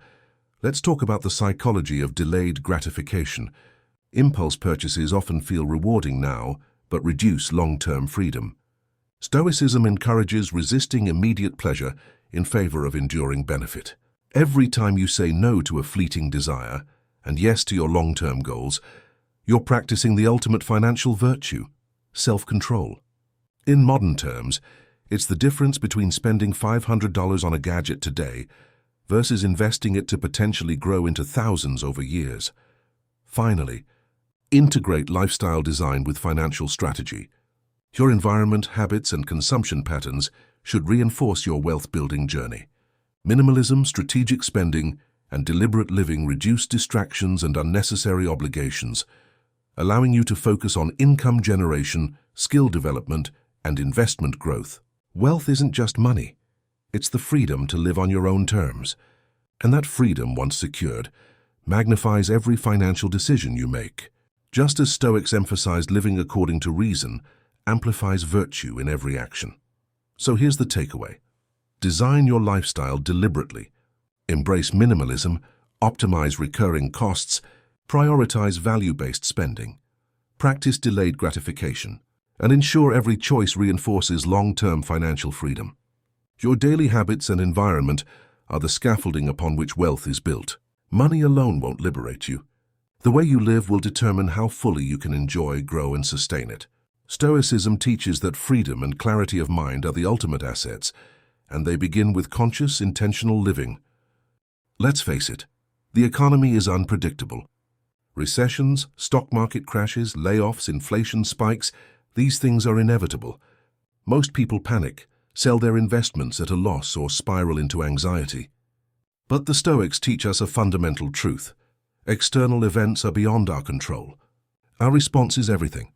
Let's talk about the psychology of delayed gratification. Impulse purchases often feel rewarding now, but reduce long-term freedom. Stoicism encourages resisting immediate pleasure in favor of enduring benefit. Every time you say no to a fleeting desire and yes to your long-term goals, you're practicing the ultimate financial virtue, self-control. In modern terms, it's the difference between spending $500 on a gadget today versus investing it to potentially grow into thousands over years. Finally, integrate lifestyle design with financial strategy. Your environment, habits, and consumption patterns should reinforce your wealth-building journey. Minimalism, strategic spending, and deliberate living reduce distractions and unnecessary obligations, allowing you to focus on income generation, skill development, and investment growth. Wealth isn't just money. It's the freedom to live on your own terms. And that freedom, once secured, magnifies every financial decision you make. Just as Stoics emphasized living according to reason, amplifies virtue in every action. So here's the takeaway. Design your lifestyle deliberately. Embrace minimalism, optimize recurring costs, prioritize value-based spending. Practice delayed gratification, and ensure every choice reinforces long-term financial freedom. Your daily habits and environment are the scaffolding upon which wealth is built. Money alone won't liberate you. The way you live will determine how fully you can enjoy, grow, and sustain it. Stoicism teaches that freedom and clarity of mind are the ultimate assets, and they begin with conscious, intentional living. Let's face it, the economy is unpredictable. Recessions, stock market crashes, layoffs, inflation spikes, these things are inevitable. Most people panic, sell their investments at a loss, or spiral into anxiety. But the Stoics teach us a fundamental truth. External events are beyond our control. Our response is everything.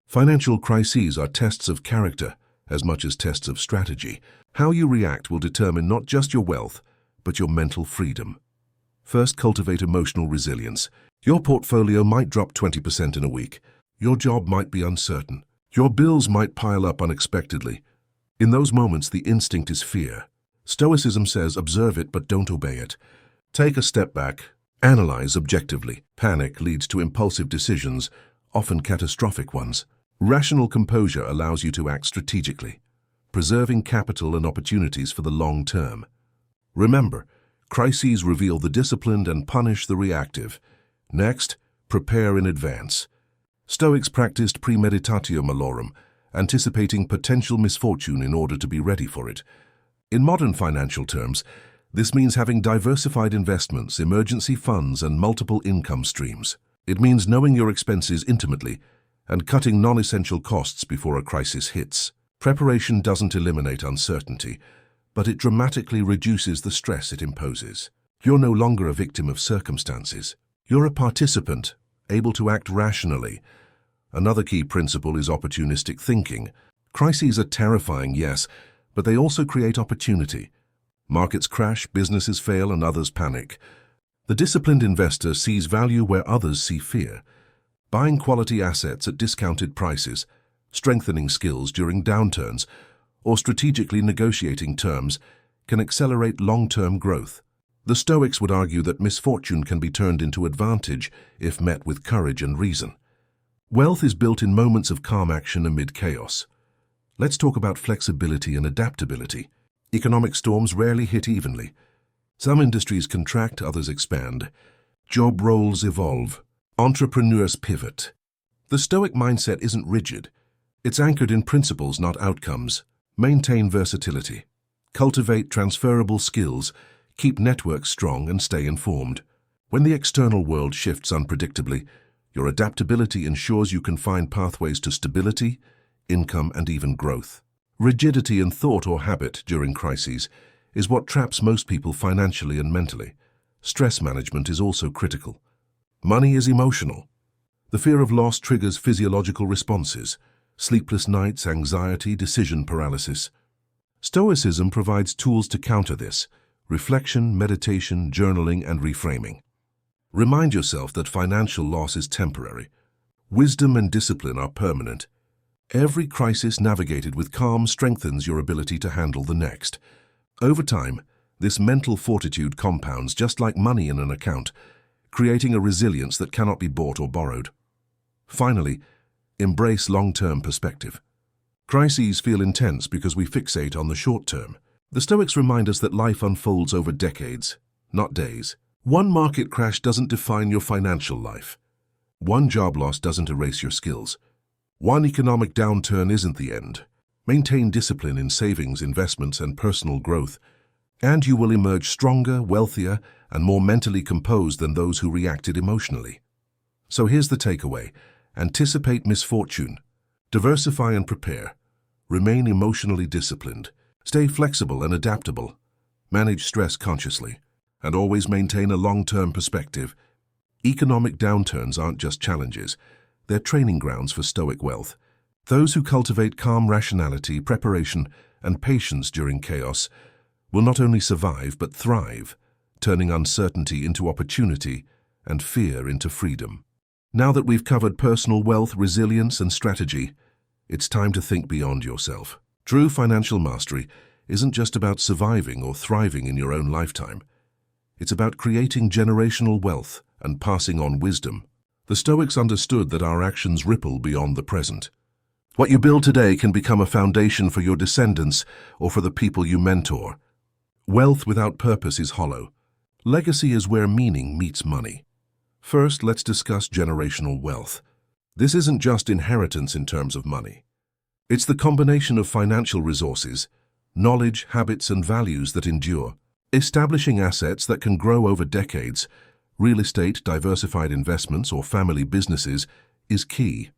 Financial crises are tests of character as much as tests of strategy. How you react will determine not just your wealth, but your mental freedom. First, cultivate emotional resilience. Your portfolio might drop 20% in a week. Your job might be uncertain. Your bills might pile up unexpectedly. In those moments, the instinct is fear. Stoicism says, observe it, but don't obey it. Take a step back. Analyze objectively. Panic leads to impulsive decisions, often catastrophic ones. Rational composure allows you to act strategically, preserving capital and opportunities for the long term. Remember, crises reveal the disciplined and punish the reactive. Next, prepare in advance. Stoics practiced premeditatio malorum, anticipating potential misfortune in order to be ready for it. In modern financial terms, this means having diversified investments, emergency funds, and multiple income streams. It means knowing your expenses intimately and cutting non-essential costs before a crisis hits. Preparation doesn't eliminate uncertainty, but it dramatically reduces the stress it imposes. You're no longer a victim of circumstances. You're a participant, able to act rationally. Another key principle is opportunistic thinking. Crises are terrifying, yes, but they also create opportunity. Markets crash, businesses fail, and others panic. The disciplined investor sees value where others see fear. Buying quality assets at discounted prices, strengthening skills during downturns, or strategically negotiating terms can accelerate long-term growth. The Stoics would argue that misfortune can be turned into advantage if met with courage and reason. Wealth is built in moments of calm action amid chaos. Let's talk about flexibility and adaptability. Economic storms rarely hit evenly. Some industries contract, others expand. Job roles evolve. Entrepreneurs pivot. The Stoic mindset isn't rigid. It's anchored in principles, not outcomes. Maintain versatility. Cultivate transferable skills. Keep networks strong and stay informed. When the external world shifts unpredictably, your adaptability ensures you can find pathways to stability, income, and even growth. Rigidity in thought or habit during crises is what traps most people financially and mentally. Stress management is also critical. Money is emotional. The fear of loss triggers physiological responses: sleepless nights, anxiety, decision paralysis. Stoicism provides tools to counter this: reflection, meditation, journaling, and reframing. Remind yourself that financial loss is temporary. Wisdom and discipline are permanent. Every crisis navigated with calm strengthens your ability to handle the next. Over time, this mental fortitude compounds just like money in an account, creating a resilience that cannot be bought or borrowed. Finally, embrace long-term perspective. Crises feel intense because we fixate on the short term. The Stoics remind us that life unfolds over decades, not days. One market crash doesn't define your financial life. One job loss doesn't erase your skills. One economic downturn isn't the end. Maintain discipline in savings, investments, and personal growth, and you will emerge stronger, wealthier, and more mentally composed than those who reacted emotionally. So here's the takeaway: anticipate misfortune, diversify and prepare, remain emotionally disciplined, stay flexible and adaptable, manage stress consciously, and always maintain a long-term perspective. Economic downturns aren't just challenges, they're training grounds for Stoic wealth. Those who cultivate calm rationality, preparation, and patience during chaos will not only survive but thrive, turning uncertainty into opportunity and fear into freedom. Now that we've covered personal wealth, resilience, and strategy, it's time to think beyond yourself. True financial mastery isn't just about surviving or thriving in your own lifetime. It's about creating generational wealth and passing on wisdom. The Stoics understood that our actions ripple beyond the present. What you build today can become a foundation for your descendants or for the people you mentor. Wealth without purpose is hollow. Legacy is where meaning meets money. First, let's discuss generational wealth. This isn't just inheritance in terms of money. It's the combination of financial resources, knowledge, habits, and values that endure. Establishing assets that can grow over decades, real estate, diversified investments, or family businesses, is key.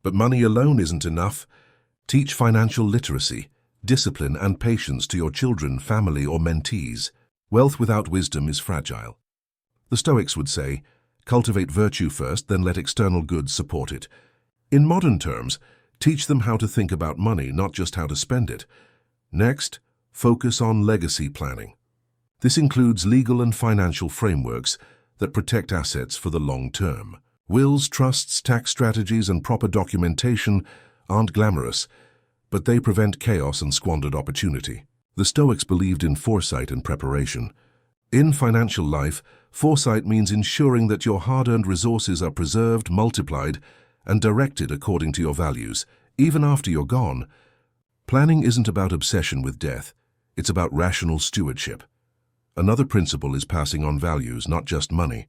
But money alone isn't enough. Teach financial literacy, discipline, and patience to your children, family, or mentees. Wealth without wisdom is fragile. The Stoics would say, cultivate virtue first, then let external goods support it. In modern terms, teach them how to think about money, not just how to spend it. Next, focus on legacy planning. This includes legal and financial frameworks that protect assets for the long term. Wills, trusts, tax strategies, and proper documentation aren't glamorous, but they prevent chaos and squandered opportunity. The Stoics believed in foresight and preparation. In financial life, foresight means ensuring that your hard-earned resources are preserved, multiplied, and directed according to your values, even after you're gone. Planning isn't about obsession with death. It's about rational stewardship. Another principle is passing on values, not just money.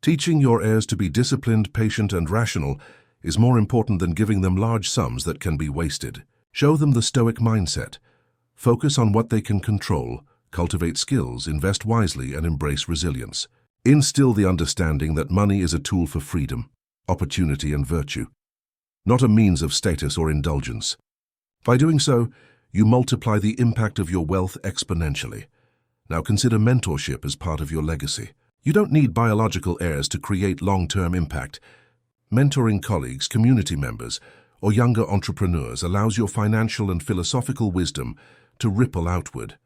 Teaching your heirs to be disciplined, patient, and rational is more important than giving them large sums that can be wasted. Show them the Stoic mindset. Focus on what they can control, cultivate skills, invest wisely, and embrace resilience. Instill the understanding that money is a tool for freedom, opportunity, and virtue, not a means of status or indulgence. By doing so, you multiply the impact of your wealth exponentially. Now consider mentorship as part of your legacy. You don't need biological heirs to create long-term impact. Mentoring colleagues, community members, or younger entrepreneurs allows your financial and philosophical wisdom to ripple outward.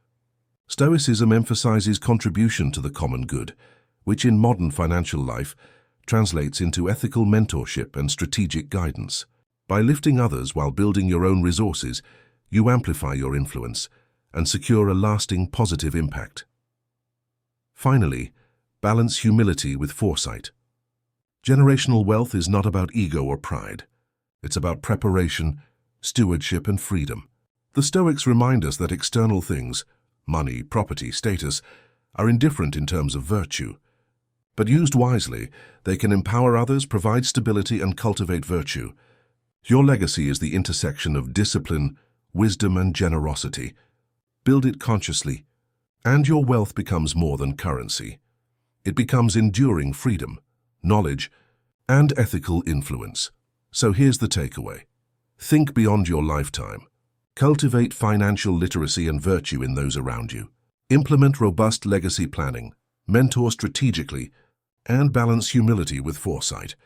Stoicism emphasizes contribution to the common good, which in modern financial life translates into ethical mentorship and strategic guidance. By lifting others while building your own resources, you amplify your influence and secure a lasting positive impact. Finally, balance humility with foresight. Generational wealth is not about ego or pride. It's about preparation, stewardship, and freedom. The Stoics remind us that external things, money, property, status, are indifferent in terms of virtue. But used wisely, they can empower others, provide stability, and cultivate virtue. Your legacy is the intersection of discipline, wisdom, and generosity. Build it consciously, and your wealth becomes more than currency. It becomes enduring freedom, knowledge, and ethical influence. So here's the takeaway. Think beyond your lifetime. Cultivate financial literacy and virtue in those around you. Implement robust legacy planning, mentor strategically, and balance humility with foresight.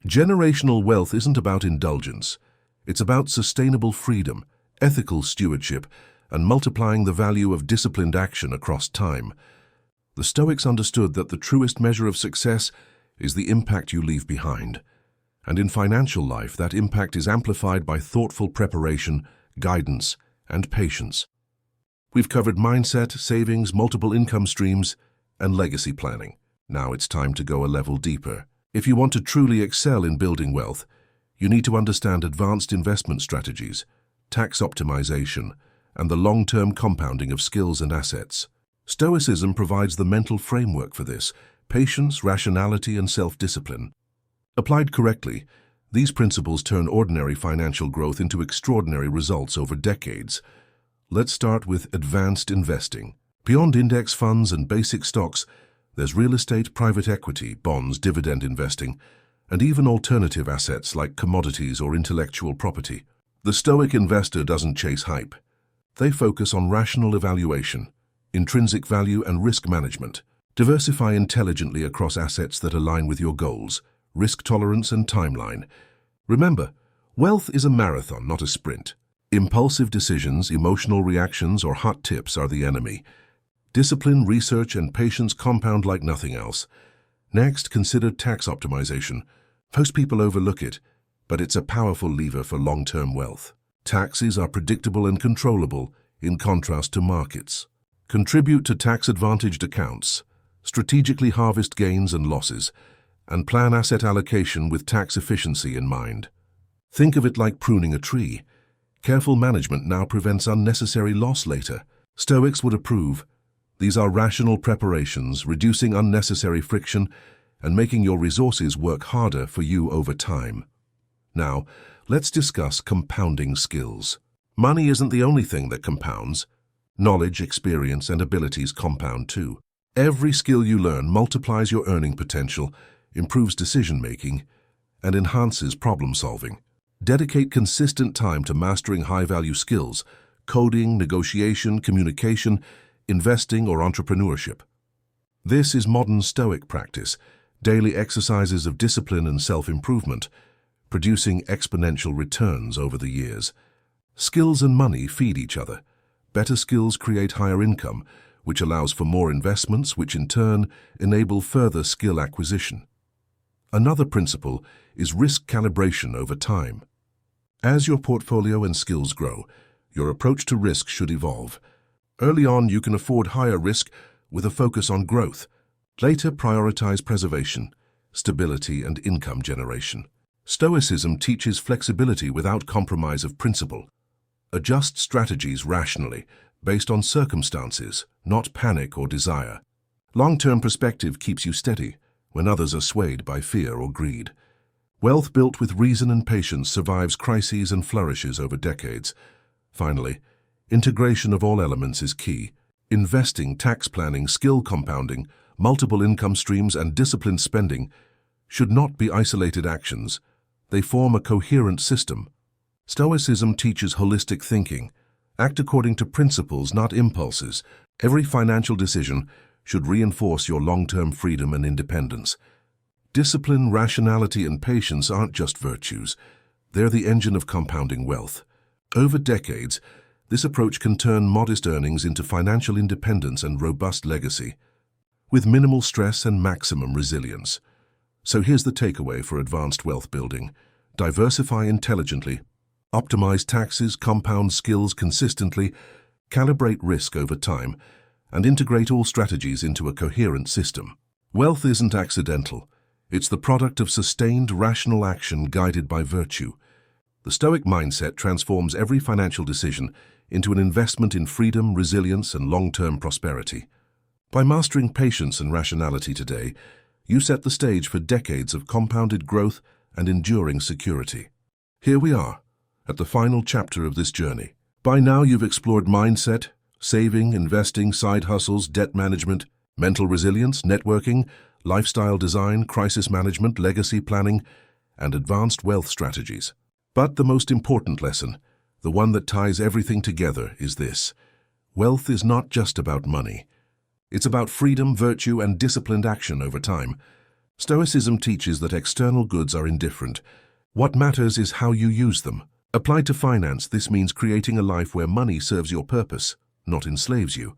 Generational wealth isn't about indulgence. It's about sustainable freedom, ethical stewardship, and multiplying the value of disciplined action across time. The Stoics understood that the truest measure of success is the impact you leave behind. And in financial life, that impact is amplified by thoughtful preparation, guidance, and patience. We've covered mindset, savings, multiple income streams, and legacy planning. Now it's time to go a level deeper. If you want to truly excel in building wealth, you need to understand advanced investment strategies, tax optimization, and the long-term compounding of skills and assets. Stoicism provides the mental framework for this: patience, rationality, and self-discipline. Applied correctly, these principles turn ordinary financial growth into extraordinary results over decades. Let's start with advanced investing. Beyond index funds and basic stocks, there's real estate, private equity, bonds, dividend investing, and even alternative assets like commodities or intellectual property. The Stoic investor doesn't chase hype. They focus on rational evaluation, intrinsic value, and risk management. Diversify intelligently across assets that align with your goals, risk tolerance, and timeline. Remember, wealth is a marathon, not a sprint. Impulsive decisions, emotional reactions, or hot tips are the enemy. Discipline, research, and patience compound like nothing else. Next, consider tax optimization. Most people overlook it, but it's a powerful lever for long-term wealth. Taxes are predictable and controllable, in contrast to markets. Contribute to tax-advantaged accounts, strategically harvest gains and losses, and plan asset allocation with tax efficiency in mind. Think of it like pruning a tree. Careful management now prevents unnecessary loss later. Stoics would approve. These are rational preparations, reducing unnecessary friction and making your resources work harder for you over time. Now, let's discuss compounding skills. Money isn't the only thing that compounds. Knowledge, experience, and abilities compound too. Every skill you learn multiplies your earning potential, improves decision-making, and enhances problem-solving. Dedicate consistent time to mastering high-value skills, coding, negotiation, communication, investing, or entrepreneurship. This is modern Stoic practice, daily exercises of discipline and self-improvement, producing exponential returns over the years. Skills and money feed each other. Better skills create higher income, which allows for more investments, which in turn enable further skill acquisition. Another principle is risk calibration over time. As your portfolio and skills grow, your approach to risk should evolve. Early on, you can afford higher risk with a focus on growth. Later, prioritize preservation, stability, and income generation. Stoicism teaches flexibility without compromise of principle. Adjust strategies rationally, based on circumstances, not panic or desire. Long-term perspective keeps you steady when others are swayed by fear or greed. Wealth built with reason and patience survives crises and flourishes over decades. Finally, integration of all elements is key. Investing, tax planning, skill compounding, multiple income streams, and disciplined spending should not be isolated actions. They form a coherent system. Stoicism teaches holistic thinking. Act according to principles, not impulses. Every financial decision should reinforce your long-term freedom and independence. Discipline, rationality, and patience aren't just virtues. They're the engine of compounding wealth. Over decades, this approach can turn modest earnings into financial independence and robust legacy, with minimal stress and maximum resilience. So here's the takeaway for advanced wealth building. Diversify intelligently. Optimize taxes, compound skills consistently, calibrate risk over time, and integrate all strategies into a coherent system. Wealth isn't accidental. It's the product of sustained, rational action guided by virtue. The Stoic mindset transforms every financial decision into an investment in freedom, resilience, and long-term prosperity. By mastering patience and rationality today, you set the stage for decades of compounded growth and enduring security. Here we are, at the final chapter of this journey. By now you've explored mindset, saving, investing, side hustles, debt management, mental resilience, networking, lifestyle design, crisis management, legacy planning, and advanced wealth strategies. But the most important lesson, the one that ties everything together, is this. Wealth is not just about money. It's about freedom, virtue, and disciplined action over time. Stoicism teaches that external goods are indifferent. What matters is how you use them. Applied to finance, this means creating a life where money serves your purpose, not enslaves you.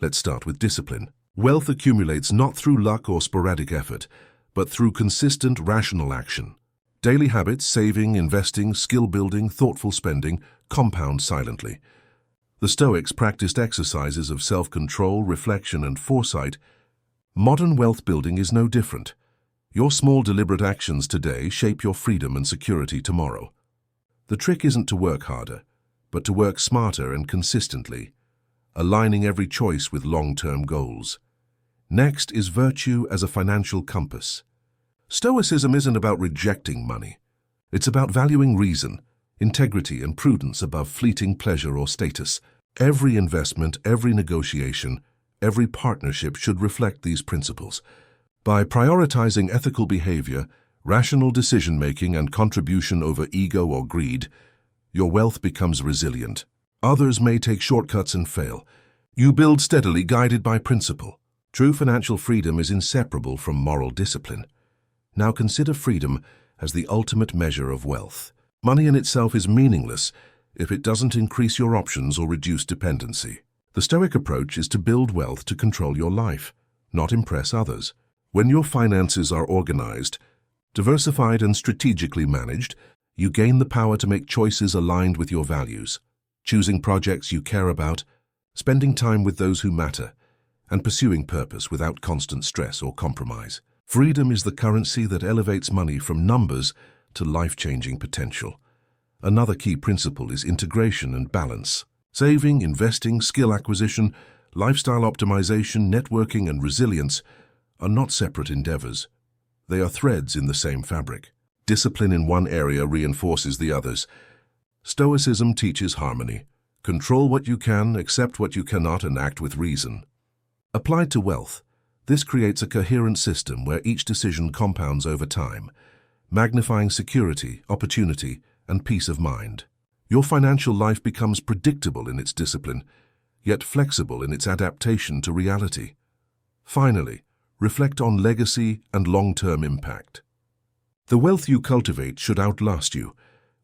Let's start with discipline. Wealth accumulates not through luck or sporadic effort, but through consistent, rational action. Daily habits, saving, investing, skill building, thoughtful spending, compound silently. The Stoics practiced exercises of self-control, reflection, and foresight. Modern wealth building is no different. Your small, deliberate actions today shape your freedom and security tomorrow. The trick isn't to work harder, but to work smarter and consistently, aligning every choice with long-term goals. Next is virtue as a financial compass. Stoicism isn't about rejecting money. It's about valuing reason, integrity, and prudence above fleeting pleasure or status. Every investment, every negotiation, every partnership should reflect these principles. By prioritizing ethical behavior, rational decision-making, and contribution over ego or greed, your wealth becomes resilient. Others may take shortcuts and fail. You build steadily, guided by principle. True financial freedom is inseparable from moral discipline. Now consider freedom as the ultimate measure of wealth. Money in itself is meaningless if it doesn't increase your options or reduce dependency. The Stoic approach is to build wealth to control your life, not impress others. When your finances are organized, diversified, and strategically managed, you gain the power to make choices aligned with your values, choosing projects you care about, spending time with those who matter, and pursuing purpose without constant stress or compromise. Freedom is the currency that elevates money from numbers to life-changing potential. Another key principle is integration and balance. Saving, investing, skill acquisition, lifestyle optimization, networking, and resilience are not separate endeavors. They are threads in the same fabric. Discipline in one area reinforces the others. Stoicism teaches harmony. Control what you can, accept what you cannot, and act with reason. Applied to wealth, this creates a coherent system where each decision compounds over time, magnifying security, opportunity, and peace of mind. Your financial life becomes predictable in its discipline, yet flexible in its adaptation to reality. Finally, reflect on legacy and long-term impact. The wealth you cultivate should outlast you,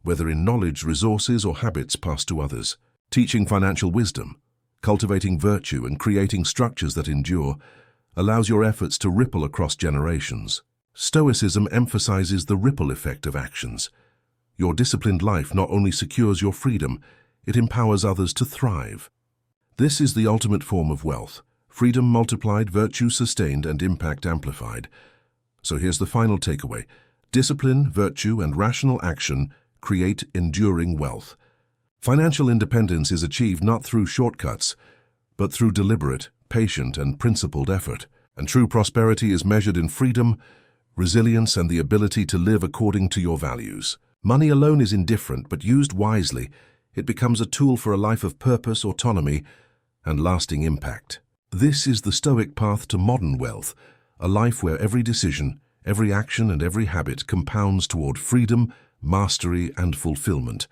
whether in knowledge, resources, or habits passed to others. Teaching financial wisdom, cultivating virtue, and creating structures that endure allows your efforts to ripple across generations. Stoicism emphasizes the ripple effect of actions. Your disciplined life not only secures your freedom, it empowers others to thrive. This is the ultimate form of wealth: freedom multiplied, virtue sustained, and impact amplified. So here's the final takeaway. Discipline, virtue, and rational action create enduring wealth. Financial independence is achieved not through shortcuts, but through deliberate, patient, and principled effort. And true prosperity is measured in freedom, resilience, and the ability to live according to your values. Money alone is indifferent, but used wisely, it becomes a tool for a life of purpose, autonomy, and lasting impact. This is the Stoic path to modern wealth, a life where every decision, every action, and every habit compounds toward freedom, mastery, and fulfillment.